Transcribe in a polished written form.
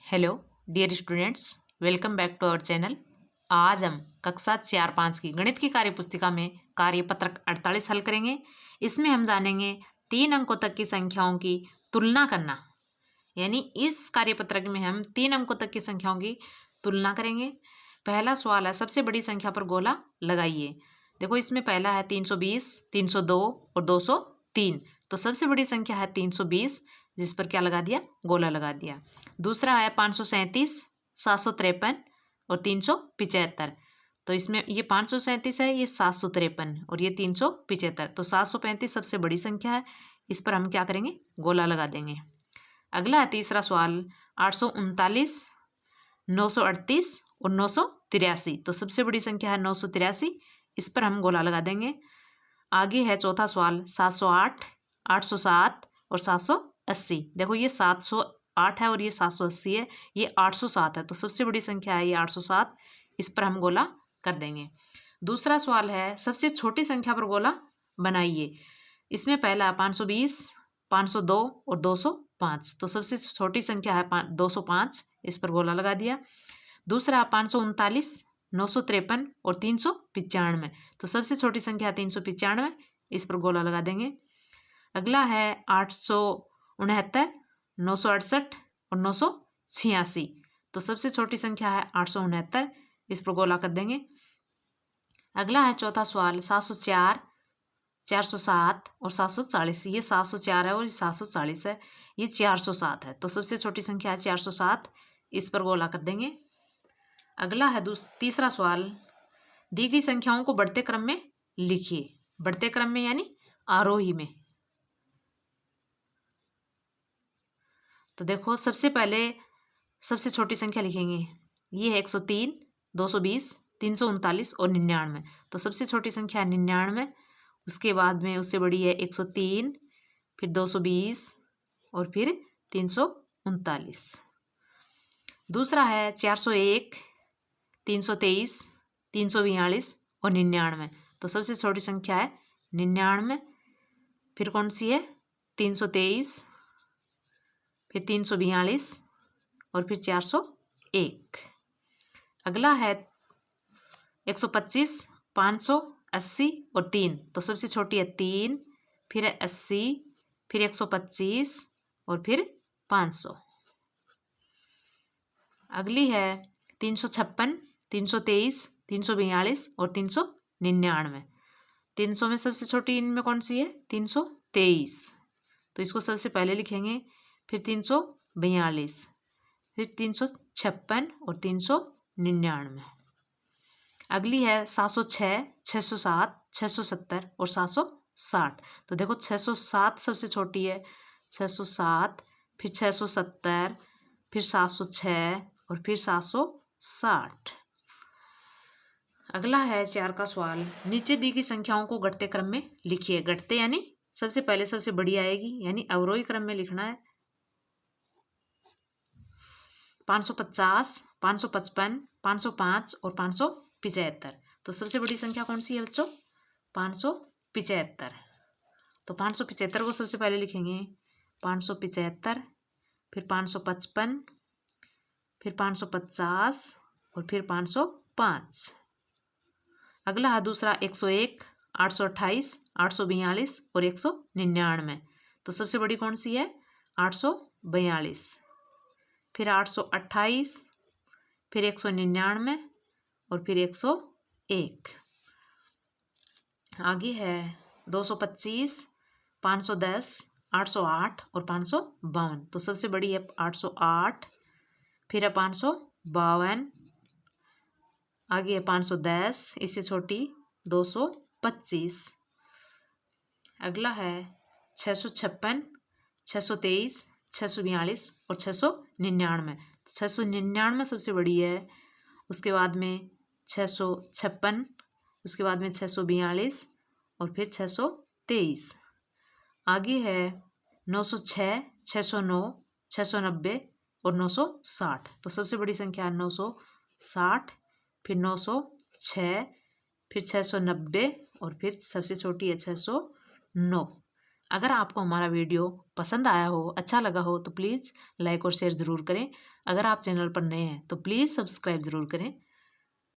Hello dear students, welcome back to our channel. आज हम कक्षा 4-5 की गणित की कार्यपुस्तिका में कार्यपत्रक 48 हल करेंगे। इसमें हम जानेंगे 3 अंकों तक की संख्याओं की तुलना करना। यानी इस कार्यपत्रक में हम 3 अंकों तक की संख्याओं की तुलना करेंगे। पहला सवाल है, सबसे बड़ी संख्या पर गोला लगाइए। देखो, इसमें पहला है 320, 302 और 203। तो सबसे बड़ी संख्या है 320, जिस पर क्या लगा दिया, गोला लगा दिया। दूसरा है 537, 753 और 375। तो इसमें ये 537 है, ये 753 और ये 375। तो 735 सबसे बड़ी संख्या है, इस पर हम क्या करेंगे, गोला लगा देंगे। अगला है तीसरा सवाल, 839, 938 और 983। तो सबसे बड़ी संख्या है 983, इस पर हम गोला लगा देंगे। आगे है चौथा सवाल, 708, 807 और 780। देखो, ये 708 है और ये 780 है, ये 807 है। तो सबसे बड़ी संख्या है ये 807, इस पर हम गोला कर देंगे। दूसरा सवाल है, सबसे छोटी संख्या पर गोला बनाइए। इसमें पहला 520, 502 और 205। तो सबसे छोटी संख्या है 205, इस पर गोला लगा दिया। दूसरा 539, 953 और 395। तो सबसे छोटी संख्या 395, इस पर गोला लगा देंगे। अगला है 869, 968 और 986। तो सबसे छोटी संख्या है 869, इस पर गोला कर देंगे। अगला है चौथा सवाल, 704, 407 और 740। ये 704 है और ये 740 है, ये 407 है। तो सबसे छोटी संख्या है 407, इस पर गोला कर देंगे। अगला है तीसरा सवाल, दी गई संख्याओं को बढ़ते क्रम में लिखिए। बढ़ते क्रम में यानी आरोही में। तो देखो, सबसे पहले सबसे छोटी संख्या लिखेंगे, ये है 103, 220, 339 और 99। तो सबसे छोटी संख्या है 99। उसके बाद में उससे बड़ी है 103, फिर 220 और फिर 339। दूसरा है 401, 323, 342 और 99। तो सबसे छोटी संख्या है 99। फिर कौन सी है, 323, फिर 342 और फिर 401। अगला है 125, 580 और 3। तो सबसे छोटी है 3, फिर है 80, फिर 125 और फिर 500। अगली है 356, 323, 342 और 399। 300 में सबसे छोटी इनमें कौन सी है, 323। तो इसको सबसे पहले लिखेंगे, फिर 342, फिर 356 और 399। अगली है 706, 607, 670 और 760। तो देखो, 607 सबसे छोटी है, 607, फिर 670, फिर 706 और फिर 760। अगला है 4 का सवाल, नीचे दी गई संख्याओं को घटते क्रम में लिखिए। घटते यानी सबसे पहले सबसे बड़ी आएगी, यानी अवरोही क्रम में लिखना है। 550, 555, 505 और 575। तो सबसे बड़ी संख्या कौन सी है बच्चों, 575। तो 575 को सबसे पहले लिखेंगे, 575, फिर 555, फिर 550 और फिर 505। अगला है दूसरा 101, 828, 842 और 199। तो सबसे बड़ी कौन सी है, 842, फिर 828, फिर 199 और फिर 101। आगे है 225, 510, 808 और 552। तो सबसे बड़ी है 808, फिर है 552, आगे है 510, इससे छोटी 225। अगला है 656, 623, 642 और 699। 699 सबसे बड़ी है। उसके बाद में 656, उसके बाद में 642 और फिर 623। आगे है 906, 609, 690 और 960। तो सबसे बड़ी संख्या है 960, फिर 906, फिर 690 और फिर सबसे छोटी है 609। अगर आपको हमारा वीडियो पसंद आया हो, अच्छा लगा हो, तो प्लीज़ लाइक और शेयर ज़रूर करें। अगर आप चैनल पर नए हैं तो प्लीज़ सब्सक्राइब ज़रूर करें।